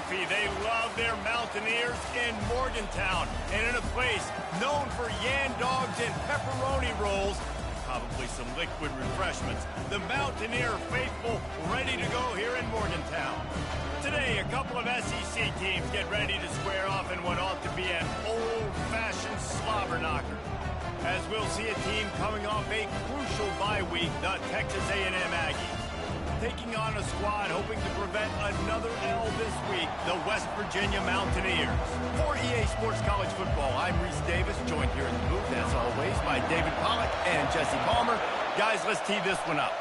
Murphy. They love their Mountaineers in Morgantown. And in a place known for Yan Dogs and pepperoni rolls, probably some liquid refreshments, the Mountaineer faithful ready to go here in Morgantown. Today, a couple of SEC teams get ready to square off in what ought to be an old-fashioned slobber knocker. As we'll see a team coming off a crucial bye week, the Texas A&M Aggies. Taking on a squad hoping to prevent another L this week, the West Virginia Mountaineers. For EA Sports College Football, I'm Reese Davis, joined here in the booth, as always, by David Pollack and Jesse Palmer. Guys, let's tee this one up.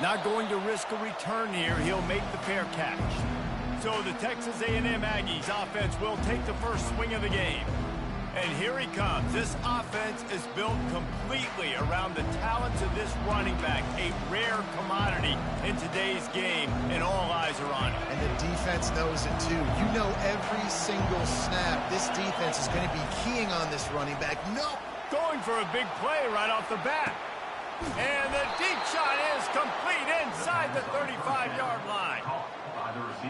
Not going to risk a return here. He'll make the fair catch. So the Texas A&M Aggies offense will take the first swing of the game. And here he comes. This offense is built completely around the talents of this running back, a rare commodity in today's game, and all eyes are on him. And the defense knows it too. You know every single snap, this defense is going to be keying on this running back. No! Going for a big play right off the bat. And the deep shot is complete inside the 35-yard line.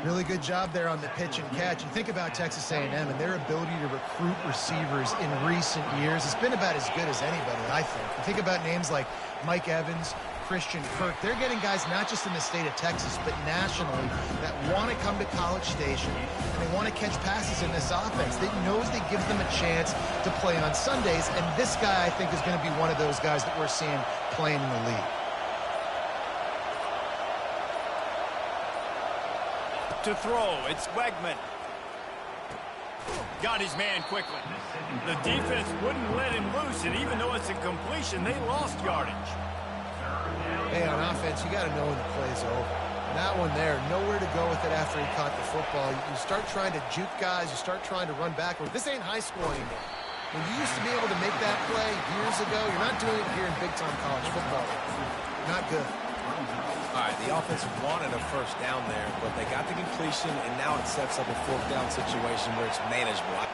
Really good job there on the pitch and catch. And think about Texas A&M and their ability to recruit receivers in recent years. It's been about as good as anybody, I think. You think about names like Mike Evans, Christian Kirk. They're getting guys not just in the state of Texas, but nationally that want to come to College Station, and they want to catch passes in this offense. They knows they gives them a chance to play on Sundays, and this guy, I think, is going to be one of those guys that we're seeing playing in the league. To throw, it's Wegman. Got his man quickly. The defense wouldn't let him loose, and even though it's a completion, they lost yardage. Hey, on offense, you got to know when the play's over. And that one there, nowhere to go with it after he caught the football. You start trying to juke guys, you start trying to run backward. This ain't high school anymore. When you used to be able to make that play years ago, you're not doing it here in big-time college football. Not good. All right, the offense wanted a first down there, but they got the completion, and now it sets up a fourth down situation where it's manageable.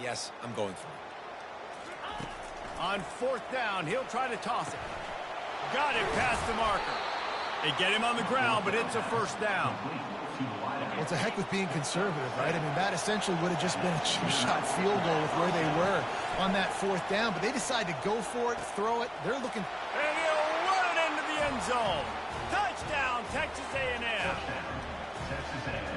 Yes, I'm going for it. On fourth down, he'll try to toss it. Got it past the marker. They get him on the ground, but it's a first down. Well, it's a heck with being conservative, right? I mean, that essentially would have just been a chip-shot field goal with where they were on that 4th down, but they decide to go for it, throw it. They're looking... And he'll run it into the end zone. Touchdown, Texas A&M.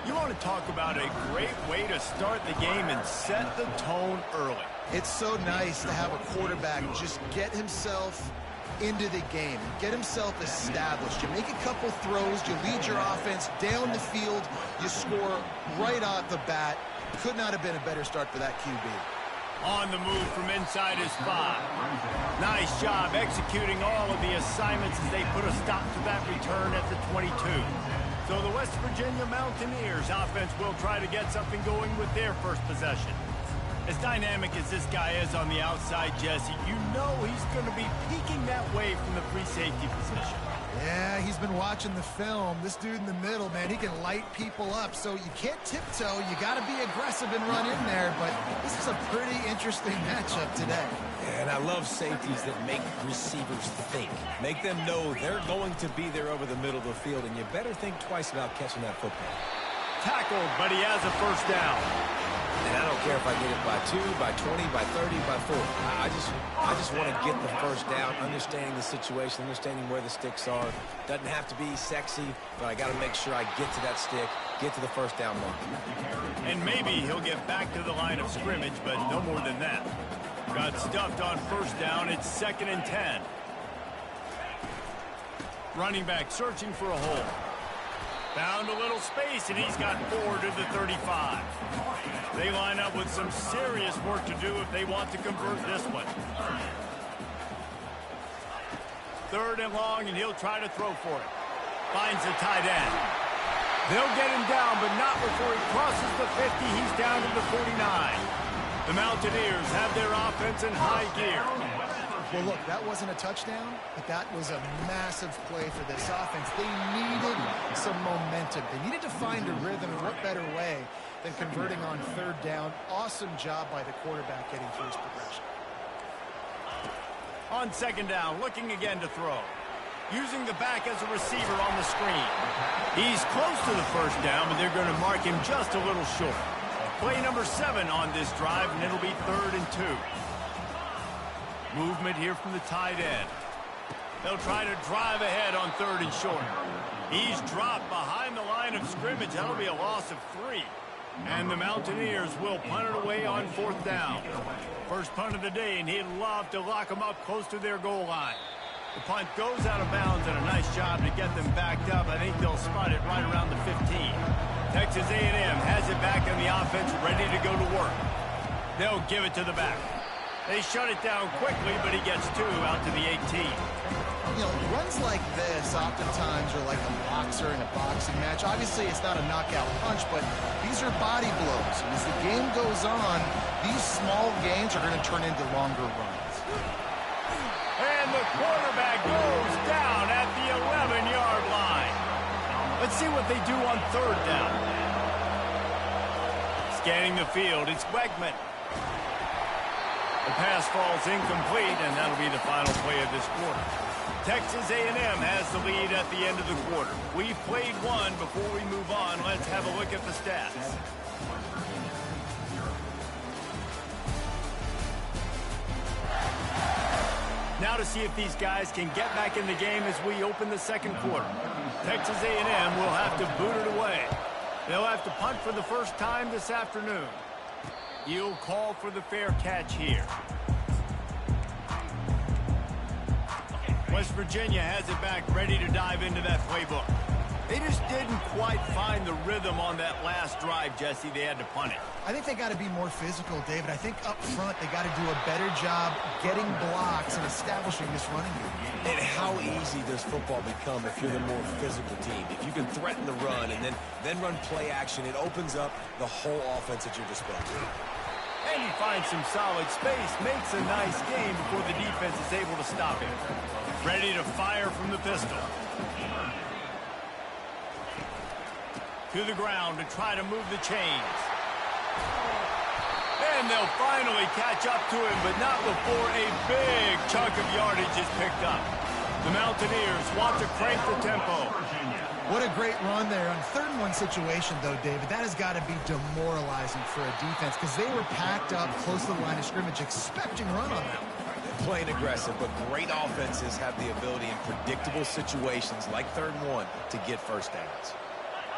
You want to talk about a great way to start the game and set the tone early. It's so nice to have a quarterback just get himself into the game, get himself established. You make a couple throws, you lead your offense down the field, you score right off the bat. Could not have been a better start for that QB. On the move from inside his 5. Nice job executing all of the assignments as they put a stop to that return at the 22. So the West Virginia Mountaineers offense will try to get something going with their first possession. As dynamic as this guy is on the outside, Jesse, you know he's going to be peeking that way from the free safety position. Yeah, he's been watching the film. This dude in the middle, man, he can light people up. So you can't tiptoe. You got to be aggressive and run in there. But this is a pretty interesting matchup today. And I love safeties that make receivers think. Make them know they're going to be there over the middle of the field, and you better think twice about catching that football. Tackled, but he has a first down. And I don't care if I get it by 2, by 20, by 30, by 40. I just want to get the first down, understanding the situation, understanding where the sticks are. Doesn't have to be sexy, but I got to make sure I get to that stick, get to the first down mark. And maybe he'll get back to the line of scrimmage, but no more than that. Got stuffed on first down. It's 2nd and 10. Running back searching for a hole. Found a little space, and he's got 4 to the 35. They line up with some serious work to do if they want to convert this one. 3rd and long, and he'll try to throw for it. Finds the tight end. They'll get him down, but not before he crosses the 50. He's down to the 49. The Mountaineers have their offense in high gear. Well, look, that wasn't a touchdown, but that was a massive play for this offense. They needed some momentum. They needed to find a rhythm, and what better way than converting on 3rd down. Awesome job by the quarterback getting through his progression. On 2nd down, looking again to throw. Using the back as a receiver on the screen. He's close to the first down, but they're going to mark him just a little short. Play number 7 on this drive, and it'll be 3rd and 2. Movement here from the tight end. They'll try to drive ahead on 3rd and short. He's dropped behind the line of scrimmage. That'll be a loss of 3. And the Mountaineers will punt it away on 4th down. First punt of the day, and he'd love to lock them up close to their goal line. The punt goes out of bounds, and a nice job to get them backed up. I think they'll spot it right around the 15. Texas A&M has it back in the offense, ready to go to work. They'll give it to the back. They shut it down quickly, but he gets 2 out to the 18. You know, runs like this oftentimes are like a boxer in a boxing match. Obviously, it's not a knockout punch, but these are body blows. And as the game goes on, these small gains are going to turn into longer runs. And the quarterback goes down at the 11-yard line. Let's see what they do on 3rd down. Scanning the field, it's Wegman. The pass falls incomplete, and that'll be the final play of this quarter. Texas A&M has the lead at the end of the quarter. We've played one. Before we move on, let's have a look at the stats. Now to see if these guys can get back in the game as we open the 2nd quarter. Texas A&M will have to boot it away. They'll have to punt for the first time this afternoon. He'll call for the fair catch here. West Virginia has it back, ready to dive into that playbook. They just didn't quite find the rhythm on that last drive, Jesse. They had to punt it. I think they got to be more physical, David. I think up front they got to do a better job getting blocks and establishing this running game. And how easy does football become if you're the more physical team? If you can threaten the run and then run play action, it opens up the whole offense at your disposal. And he finds some solid space, makes a nice game before the defense is able to stop him. Ready to fire from the pistol. To the ground to try to move the chains. And they'll finally catch up to him, but not before a big chunk of yardage is picked up. The Mountaineers want to crank the tempo. What a great run there. On 3rd and 1 situation, though, David, that has got to be demoralizing for a defense because they were packed up close to the line of scrimmage expecting run on them. Playing aggressive, but great offenses have the ability in predictable situations like 3rd and 1 to get first downs.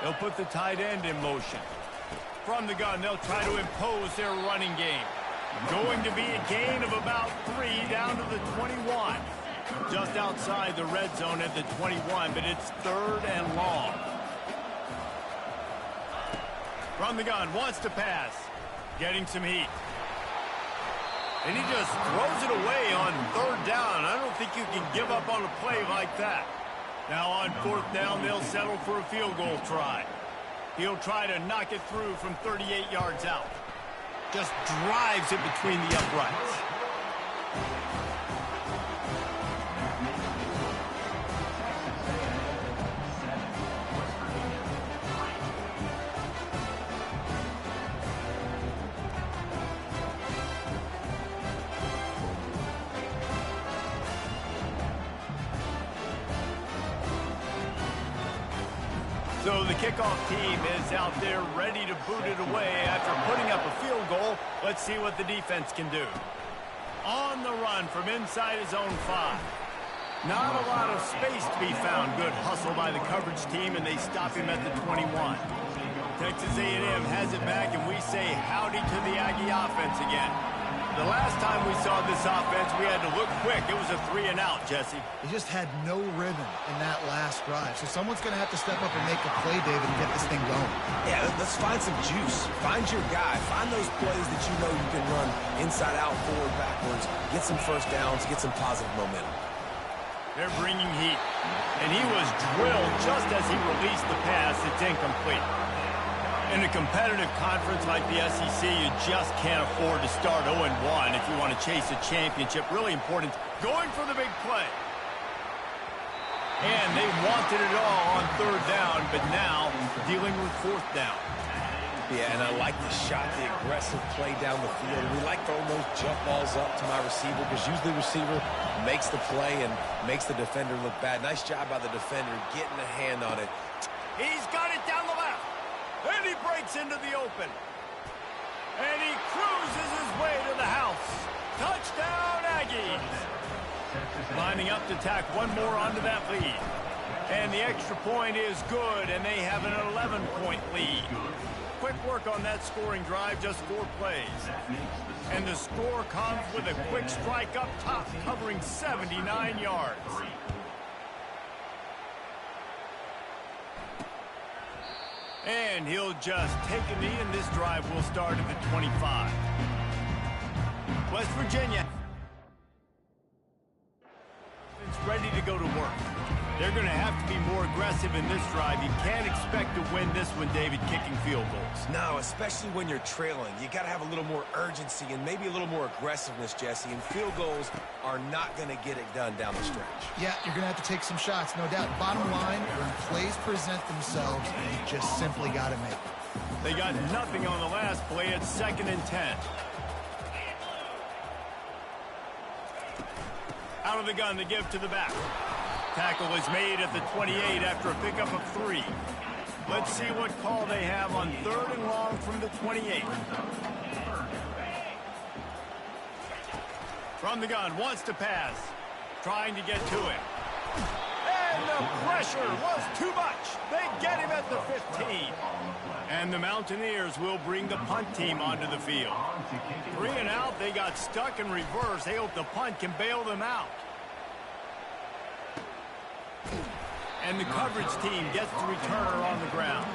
They'll put the tight end in motion. From the gun, they'll try to impose their running game. Going to be a gain of about 3 down to the 21. Just outside the red zone at the 21, but it's 3rd and long. From the gun, wants to pass. Getting some heat. And he just throws it away on 3rd down. I don't think you can give up on a play like that. Now on 4th down, they'll settle for a field goal try. He'll try to knock it through from 38 yards out. Just drives it between the uprights. So the kickoff team is out there ready to boot it away after putting up a field goal. Let's see what the defense can do. On the run from inside his own 5. Not a lot of space to be found. Good hustle by the coverage team, and they stop him at the 21. Texas A&M has it back, and we say howdy to the Aggie offense again. The last time we saw this offense, we had to look quick. It was a 3-and-out, Jesse. He just had no rhythm in that last drive. So someone's going to have to step up and make a play, David, and get this thing going. Yeah, let's find some juice. Find your guy. Find those plays that you know you can run inside out, forward, backwards. Get some first downs. Get some positive momentum. They're bringing heat. And he was drilled just as he released the pass. It's incomplete. In a competitive conference like the SEC, you just can't afford to start 0-1 if you want to chase a championship. Really important, going for the big play. And they wanted it all on 3rd down, but now dealing with 4th down. Yeah, and I like the shot, the aggressive play down the field. We like throwing those jump balls up to my receiver because usually the receiver makes the play and makes the defender look bad. Nice job by the defender getting a hand on it. He's got it down the left. And he breaks into the open. And he cruises his way to the house. Touchdown, Aggies. Lining up to tack one more onto that lead. And the extra point is good, and they have an 11-point lead. Quick work on that scoring drive, just 4 plays. And the score comes with a quick strike up top, covering 79 yards. And he'll just take a knee, and this drive will start at the 25. West Virginia is ready to go to work. They're going to have to be more aggressive in this drive. You can't expect to win this one, David, kicking field goals. No, especially when you're trailing. You got to have a little more urgency and maybe a little more aggressiveness, Jesse. And field goals are not going to get it done down the stretch. Yeah, you're going to have to take some shots, no doubt. Bottom line, when plays present themselves, you just simply got to make them. They got nothing on the last play. It's 2nd and 10. Out of the gun, they give to the back. Tackle is made at the 28 after a pickup of 3. Let's see what call they have on 3rd and long from the 28. From the gun, wants to pass. Trying to get to it. And the pressure was too much. They get him at the 15. And the Mountaineers will bring the punt team onto the field. 3-and-out, they got stuck in reverse. They hope the punt can bail them out. And the coverage team gets the returner on the ground.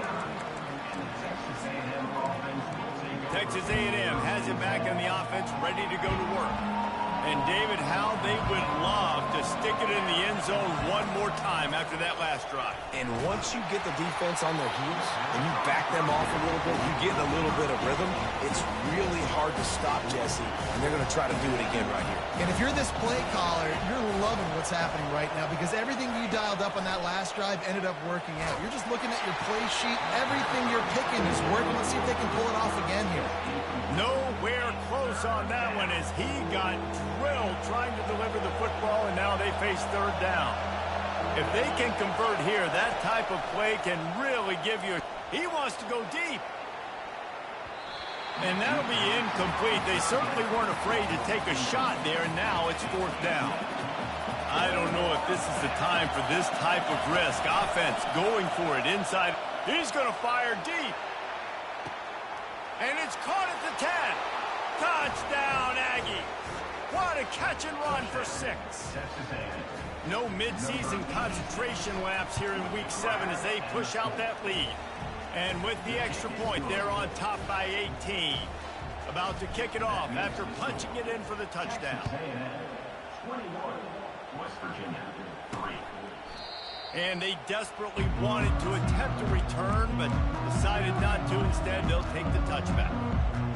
Texas A&M has it back on the offense, ready to go to work. And David, how they would love to stick it in the end zone one more time after that last drive. And once you get the defense on their heels and you back them off a little bit, you get a little bit of rhythm, it's really hard to stop, Jesse. And they're going to try to do it again right here. And if you're this play caller, you're loving what's happening right now because everything you dialed up on that last drive ended up working out. You're just looking at your play sheet. Everything you're picking is working. Let's see if they can pull it off again here. Nowhere close on that one as he got drilled trying to deliver the football, and now they face 3rd down. If they can convert here, that type of play can really give you... He wants to go deep. And that'll be incomplete. They certainly weren't afraid to take a shot there, and now it's 4th down. I don't know if this is the time for this type of risk. Offense going for it inside. He's going to fire deep. And it's caught at the 10. Touchdown, Aggies. What a catch and run for 6. No midseason concentration lapse here in Week 7 as they push out that lead. And with the extra point, they're on top by 18. About to kick it off after punching it in for the touchdown. 21, West Virginia, 3. And they desperately wanted to attempt a return, but decided not to. Instead, they'll take the touchback.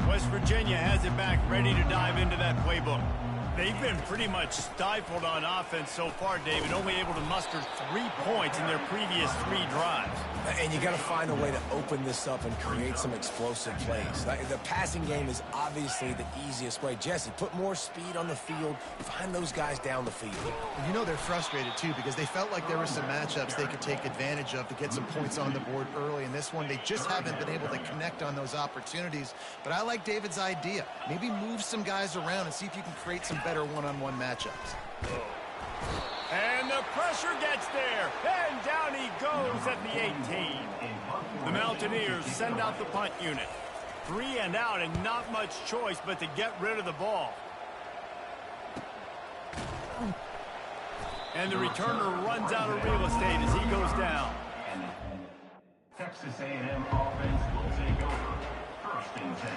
West Virginia has it back, ready to dive into that playbook. They've been pretty much stifled on offense so far, David, only able to muster 3 points in their previous 3 drives. And you got to find a way to open this up and create some explosive plays. The passing game is obviously the easiest way. Jesse, put more speed on the field. Find those guys down the field. And you know they're frustrated, too, because they felt like there were some matchups they could take advantage of to get some points on the board early. In this one, they just haven't been able to connect on those opportunities. But I like David's idea. Maybe move some guys around and see if you can create some better one-on-one matchups. And the pressure gets there, and down he goes at the 18. The Mountaineers send out the punt unit. 3 and out, and not much choice but to get rid of the ball. And the returner runs out of real estate as he goes down. Texas A&M offense will take over. 1st and 10.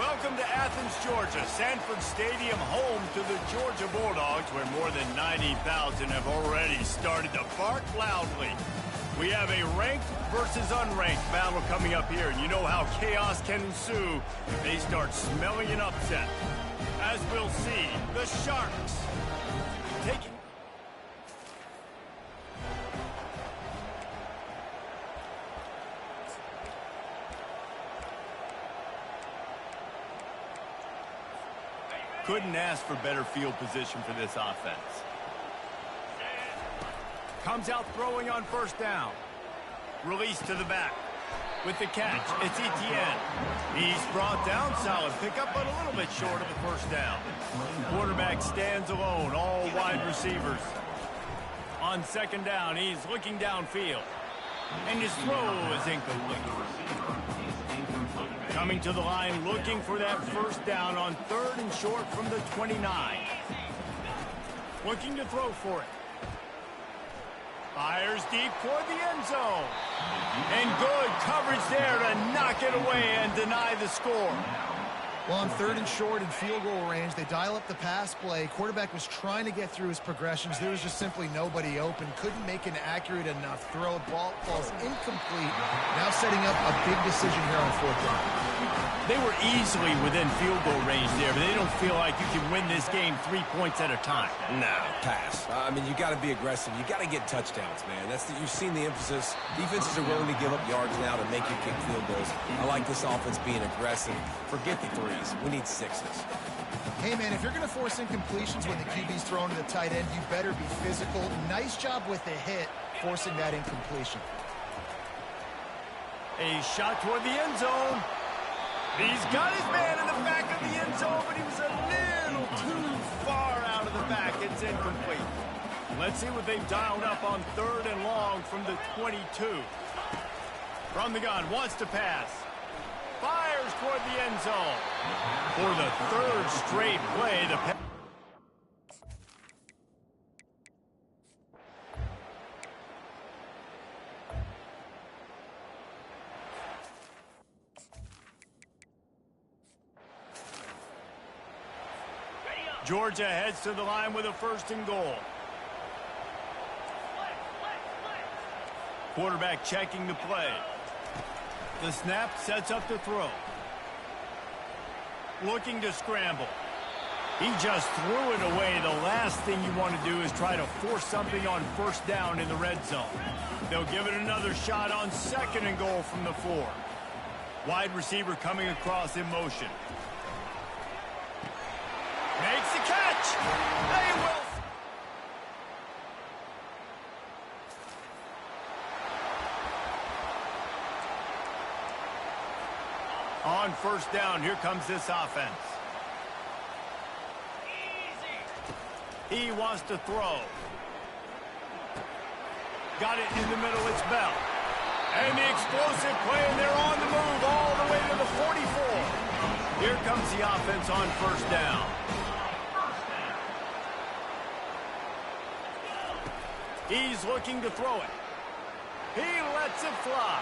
Welcome to Athens, Georgia, Sanford Stadium, home to the Georgia Bulldogs, where more than 90,000 have already started to bark loudly. We have a ranked versus unranked battle coming up here, and you know how chaos can ensue if they start smelling an upset. As we'll see, the Sharks taking... Couldn't ask for better field position for this offense. Comes out throwing on first down. Release to the back. With the catch, it's Etienne. He's brought down, solid pickup, but a little bit short of the first down. Quarterback stands alone, all wide receivers. On second down, he's looking downfield. And his throw is incomplete. Coming to the line, looking for that first down on third and short from the 29. Looking to throw for it. Fires deep toward the end zone. And good coverage there to knock it away and deny the score. Well, on third and short in field goal range, they dial up the pass play. Quarterback was trying to get through his progressions. There was just simply nobody open. Couldn't make an accurate enough throw. Ball falls incomplete. Now setting up a big decision here on fourth down. They were easily within field goal range there, but they don't feel like you can win this game 3 points at a time. No, pass. I mean, you got to be aggressive. You got to get touchdowns, man. You've seen the emphasis. Defenses are willing to give up yards now to make you kick field goals. I like this offense being aggressive. Forget the threes. We need sixes. Hey, man, if you're going to force incompletions when the QB's thrown to the tight end, you better be physical. Nice job with the hit, forcing that incompletion. A shot toward the end zone. He's got his man in the back of the end zone, but he was a little too far out of the back. It's incomplete. Let's see what they've dialed up on third and long from the 22. From the gun, wants to pass. Fires toward the end zone. For the third straight play, the pass. Georgia heads to the line with a first and goal. Quarterback checking the play. The snap sets up the throw. Looking to scramble. He just threw it away. The last thing you want to do is try to force something on first down in the red zone. They'll give it another shot on second and goal from the 4. Wide receiver coming across in motion. Makes the catch. They will. On first down, here comes this offense. He wants to throw. Got it in the middle, it's Bell. And the explosive play, and they're on the move all the way to the 44. Here comes the offense on first down. He's looking to throw it. He lets it fly.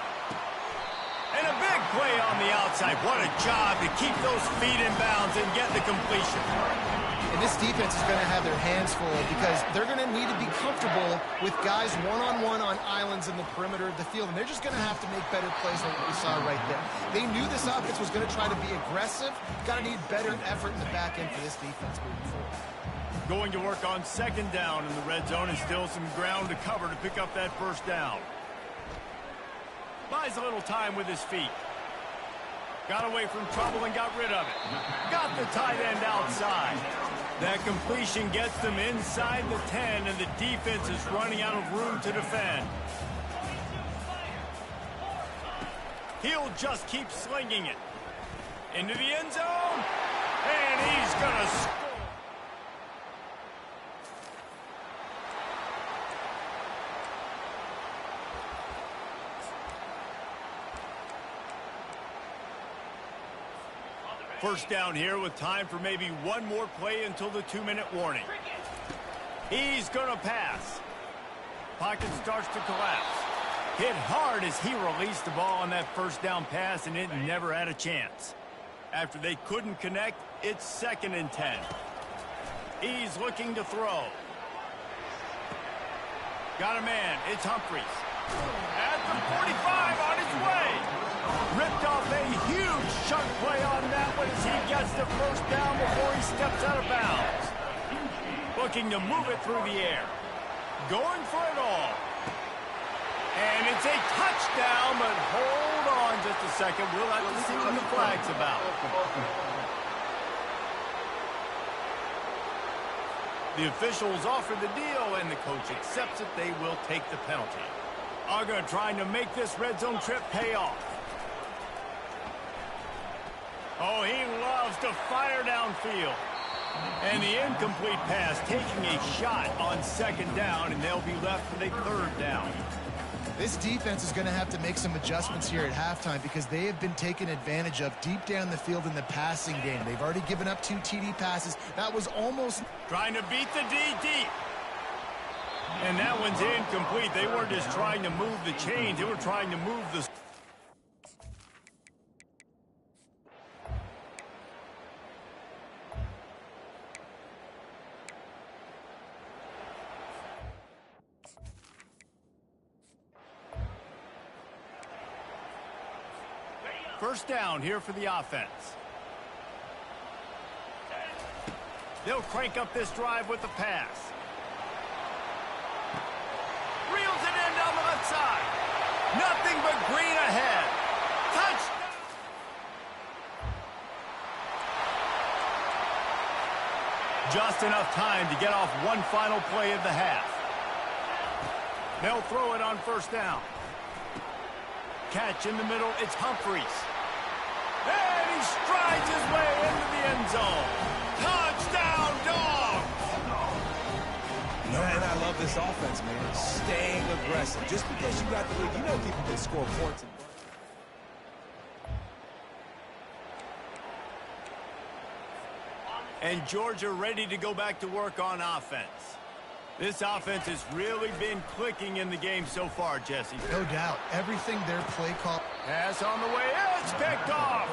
And a big play on the outside. What a job to keep those feet in bounds and get the completion. And this defense is going to have their hands full because they're going to need to be comfortable with guys one-on-one on islands in the perimeter of the field. And they're just going to have to make better plays than what we saw right there. They knew this offense was going to try to be aggressive. Got to need better effort in the back end for this defense moving forward. Going to work on second down in the red zone, and still some ground to cover to pick up that first down. Buys a little time with his feet. Got away from trouble and got rid of it. Got the tight end outside. That completion gets them inside the 10, and the defense is running out of room to defend. He'll just keep slinging it. Into the end zone, and he's going to score. First down here with time for maybe one more play until the 2-minute warning. He's going to pass. Pocket starts to collapse. Hit hard as he released the ball on that first down pass, and it never had a chance. After they couldn't connect, it's 2nd and 10. He's looking to throw. Got a man. It's Humphries. At the 45 on his way. Ripped off a huge chunk play on that one as he gets the first down before he steps out of bounds. Looking to move it through the air. Going for it all. And it's a touchdown, but hold on just a second. We'll have to see what the flag's about. The officials offer the deal, and the coach accepts it. They will take the penalty. Uga trying to make this red zone trip pay off. Oh, he loves to fire downfield. And the incomplete pass taking a shot on 2nd down, and they'll be left with a 3rd down. This defense is going to have to make some adjustments here at halftime because they have been taken advantage of deep down the field in the passing game. They've already given up 2 TD passes. That was almost... Trying to beat the D deep. And that one's incomplete. They weren't just trying to move the chains. They were trying to move the... First down here for the offense. They'll crank up this drive with the pass. Reels it in down the left side. Nothing but green ahead. Touchdown! Just enough time to get off one final play of the half. They'll throw it on 1st down. Catch in the middle, it's Humphries. And he strides his way into the end zone. Touchdown, Dogs! Man, I love this offense, man. Staying aggressive. Just because you got the lead, you know people can score points. And Georgia ready to go back to work on offense. This offense has really been clicking in the game so far, Jesse. No doubt. Everything their play call... Pass on the way. It's picked off.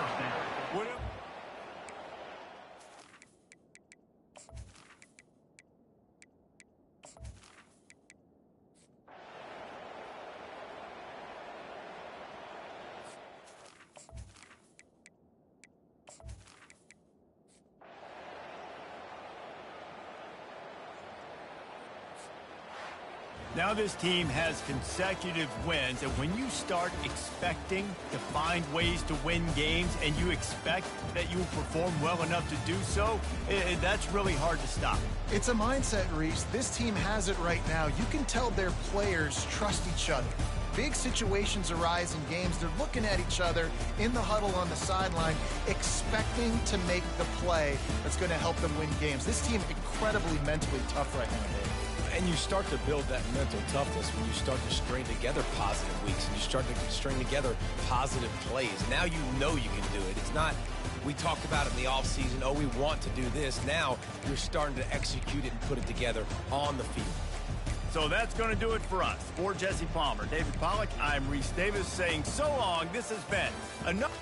Now this team has consecutive wins, and when you start expecting to find ways to win games and you expect that you will perform well enough to do so, that's really hard to stop. It's a mindset, Reese. This team has it right now. You can tell their players trust each other. Big situations arise in games. They're looking at each other in the huddle on the sideline, expecting to make the play that's going to help them win games. This team incredibly mentally tough right now, Dave. And you start to build that mental toughness when you start to string together positive weeks and you start to string together positive plays. Now you know you can do it. It's not, we talked about it in the offseason, oh, we want to do this. Now you're starting to execute it and put it together on the field. So that's going to do it for us. For Jesse Palmer, David Pollack, I'm Reese Davis saying so long. This has been another...